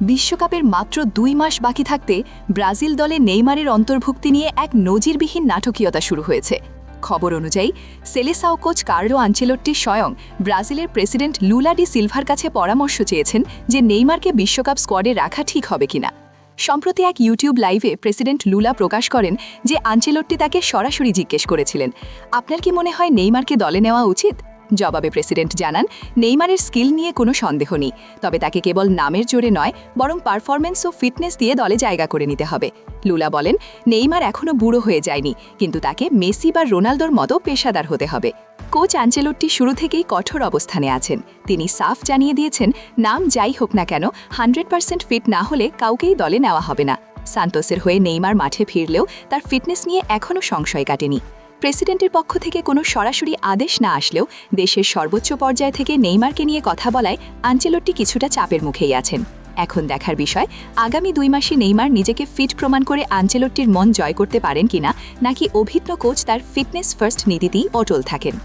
বিশ্বকাপের মাত্র 2 মাস বাকি থাকতে ব্রাজিল দলে নেইমারের অন্তর্ভুক্তি নিয়ে এক নজিরবিহীন নাটকীয়তা শুরু হয়েছে। খবর অনুযায়ী সেলেসাও কোচ কার্লো আনচেলোট্টি স্বয়ং ব্রাজিলের প্রেসিডেন্ট লুলা ডি সিলভার কাছে পরামর্শ চেয়েছেন যে নেইমারকে বিশ্বকাপ স্কোয়াডে রাখা ঠিক হবে কিনা। সম্প্রতি এক ইউটিউব লাইভে প্রেসিডেন্ট লুলা প্রকাশ করেন যে আনচেলোট্টি তাকে সরাসরি জিজ্ঞেস করেছিলেন, আপনার কি মনে হয় নেইমারকে দলে নেওয়া উচিত? জবাবে প্রেসিডেন্ট জানান, নেইমারের স্কিল নিয়ে কোনো সন্দেহ নেই, তবে তাকে কেবল নামের জোরে নয় বরং পারফরম্যান্স ও ফিটনেস দিয়ে দলে জায়গা করে নিতে হবে। লুলা বলেন, নেইমার এখনও বুড়ো হয়ে যায়নি, কিন্তু তাকে মেসি বা রোনালদোর মতো পেশাদার হতে হবে। কোচ আনচেলোট্টি শুরু থেকেই কঠোর অবস্থানে আছেন। তিনি সাফ জানিয়ে দিয়েছেন, নাম যাই হোক না কেন 100% ফিট না হলে কাউকেই দলে নেওয়া হবে না। সান্তোসের হয়ে নেইমার মাঠে ফিরলেও তার ফিটনেস নিয়ে এখনও সংশয় কাটেনি। প্রেসিডেন্টের পক্ষ থেকে কোনো সরাসরি আদেশ না আসলেও দেশের সর্বোচ্চ পর্যায় থেকে নেইমারকে নিয়ে কথা বলায় আনচেলোট্টি কিছুটা চাপের মুখেই আছেন। এখন দেখার বিষয়, আগামী 2 মাসে নেইমার নিজেকে ফিট প্রমাণ করে আনচেলোট্টির মন জয় করতে পারেন কিনা, নাকি অভিজ্ঞ কোচ তার ফিটনেস ফার্স্ট নীতিতেই অটল থাকেন।